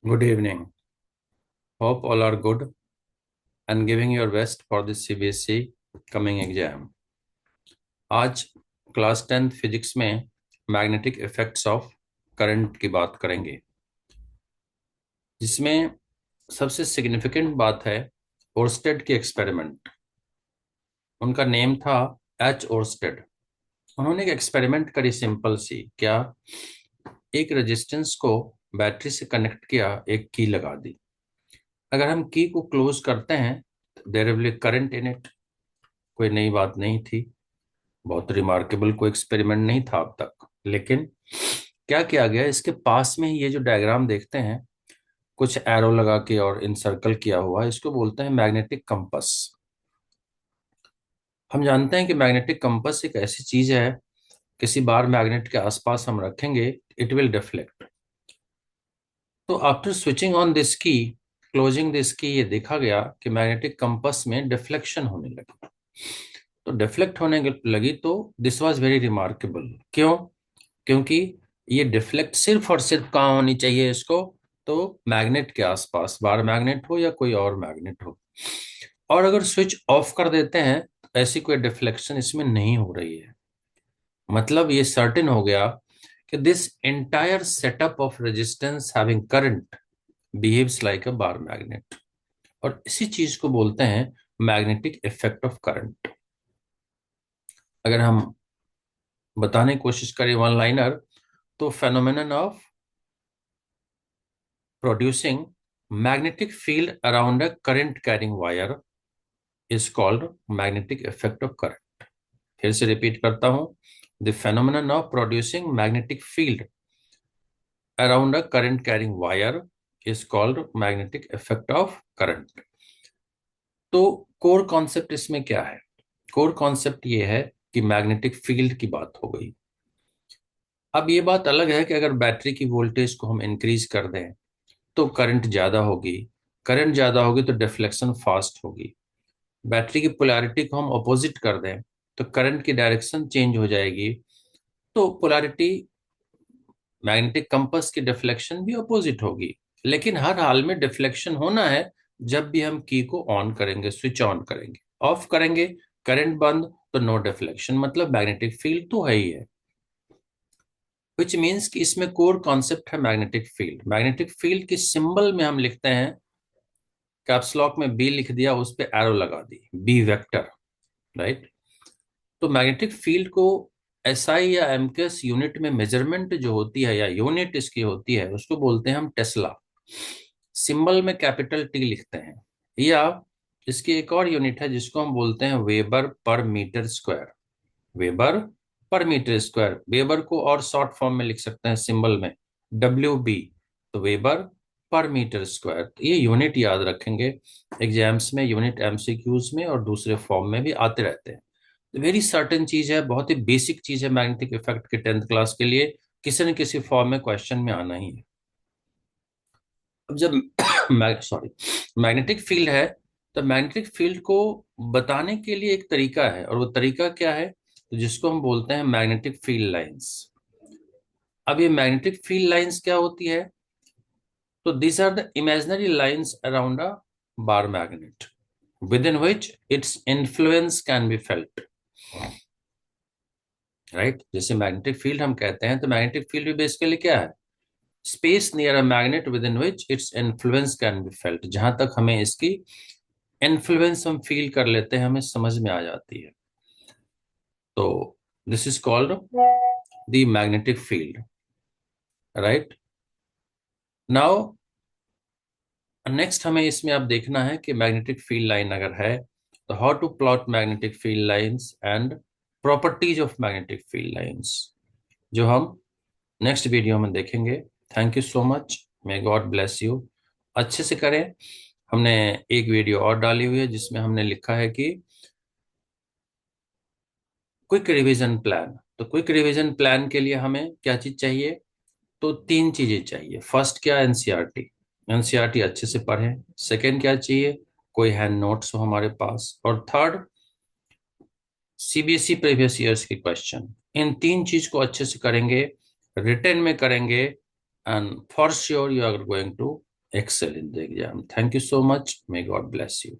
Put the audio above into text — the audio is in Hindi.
Good evening. Hope all are good and giving your best for the CBSE coming exam. आज क्लास 10th फिजिक्स में मैग्नेटिक इफेक्ट्स ऑफ करंट की बात करेंगे, जिसमें सबसे सिग्निफिकेंट बात है ओर्स्टेड की एक्सपेरिमेंट। उनका नेम था एच ओर्स्टेड। उन्होंने एक एक्सपेरिमेंट करी, सिंपल सी। क्या? एक रेजिस्टेंस को बैटरी से कनेक्ट किया, एक की लगा दी। अगर हम की को क्लोज करते हैं, there will be current in it. कोई नई बात नहीं थी, बहुत रिमार्केबल कोई एक्सपेरिमेंट नहीं था अब तक। लेकिन क्या किया गया, इसके पास में ही ये जो डायग्राम देखते हैं, कुछ एरो लगा के और इनसर्कल किया हुआ है, इसको बोलते हैं मैग्नेटिक कंपस। हम जानते हैं कि मैग्नेटिक कंपस एक ऐसी चीज है, किसी बार मैग्नेट के आसपास हम रखेंगे, इट विल डिफ्लेक्ट। तो आफ्टर स्विचिंग ऑन दिस की, क्लोजिंग दिस की, ये देखा गया कि मैग्नेटिक कंपस में डिफ्लेक्शन होने लगी। तो डिफ्लेक्ट होने लगी तो दिस वाज वेरी रिमार्केबल। क्यों? क्योंकि ये डिफ्लेक्ट सिर्फ और सिर्फ कहाँ होनी चाहिए इसको? तो मैग्नेट के आसपास, बार मैग्नेट हो या कोई और मैग्नेट हो। और अगर स्विच ऑफ कर देते हैं तो ऐसी कोई डिफ्लेक्शन इसमें नहीं हो रही है। मतलब ये सर्टेन हो गया कि this entire setup of resistance having current behaves like a bar magnet. और इसी चीज को बोलते हैं मैग्नेटिक इफेक्ट ऑफ करंट। अगर हम बताने की कोशिश करें वन लाइनर, तो phenomenon of producing magnetic field around a current carrying wire is called magnetic effect of current। फिर से रिपीट करता हूं, the phenomenon of producing magnetic field around a current carrying wire is called magnetic effect of current। तो कोर कॉन्सेप्ट इसमें क्या है? कोर कॉन्सेप्ट ये है कि मैग्नेटिक फील्ड की बात हो गई। अब ये बात अलग है कि अगर बैटरी की वोल्टेज को हम इंक्रीज कर दें तो करंट ज्यादा होगी। करंट ज्यादा होगी तो डिफ्लेक्शन फास्ट होगी। बैटरी की पोलैरिटी को हम अपोजिट कर दें तो करंट की डायरेक्शन चेंज हो जाएगी। तो पोलैरिटी, मैग्नेटिक कंपास की डिफ्लेक्शन भी अपोजिट होगी। लेकिन हर हाल में डिफ्लेक्शन होना है जब भी हम की को ऑन करेंगे, स्विच ऑन करेंगे। ऑफ करेंगे, करंट बंद, तो नो डिफ्लेक्शन, मतलब मैग्नेटिक फील्ड तो है ही है। विच मीन्स कि इसमें कोर कॉन्सेप्ट है मैग्नेटिक फील्ड। मैग्नेटिक फील्ड की सिंबल में हम लिखते हैं, कैप्स लॉक में बी लिख दिया, उस पर एरो लगा दी, बी वेक्टर, राइट। तो मैग्नेटिक फील्ड को एसआई या एमकेएस यूनिट में मेजरमेंट जो होती है, या यूनिट इसकी होती है, उसको बोलते हैं हम टेस्ला। सिंबल में कैपिटल टी लिखते हैं। या इसकी एक और यूनिट है जिसको हम बोलते हैं weber per metre square. Weber per metre square, weber को और शॉर्ट फॉर्म में लिख सकते हैं सिंबल में, डब्ल्यू बी। तो वेबर पर मीटर स्क्वायर, तो ये यूनिट याद रखेंगे। एग्जाम्स में यूनिट एमसीक्यूज में और दूसरे फॉर्म में भी आते रहते हैं। वेरी सर्टेन चीज है, बहुत ही बेसिक चीज है मैग्नेटिक इफेक्ट के 10th क्लास के लिए, किसी न किसी फॉर्म में क्वेश्चन में आना ही है। अब जब सॉरी, मैग्नेटिक फील्ड है, तो मैग्नेटिक फील्ड को बताने के लिए एक तरीका है, और वो तरीका क्या है? तो जिसको हम बोलते हैं मैग्नेटिक फील्ड लाइंस। अब ये मैग्नेटिक फील्ड लाइंस क्या होती है? तो these are the imaginary lines around a bar magnet within which its influence can be felt, right. जैसे मैग्नेटिक फील्ड हम कहते हैं, तो मैग्नेटिक फील्ड भी बेसिकली क्या है? Space near a magnet with in which its influence can be felt. जहां तक हमें इसकी इन्फ्लुएंस हम फील कर लेते हैं, हमें समझ में आ जाती है। तो this is called the magnetic field, right. Now next हमें इसमें अब देखना है कि मैग्नेटिक फील्ड लाइन अगर है, तो how to plot magnetic field lines and properties of magnetic field lines, जो हम नेक्स्ट वीडियो में देखेंगे। Thank you so much, may God bless you. अच्छे से करें। हमने एक वीडियो और डाली हुई है जिसमें हमने लिखा है कि क्विक रिवीजन प्लान। तो क्विक रिवीजन प्लान के लिए हमें क्या चीज चाहिए? तो तीन चीजें चाहिए। फर्स्ट क्या? एनसीईआरटी। एनसीईआरटी अच्छे से पढ़ें। सेकंड क्या चाहिए? कोई हैंड नोट्स हो हमारे पास। और थर्ड, सीबीएसई प्रीवियस ईयर्स के क्वेश्चन। इन तीन चीज को अच्छे से करेंगे, रिटर्न में करेंगे, and for sure you are going to excel in the exam. Thank you so much. May God bless you.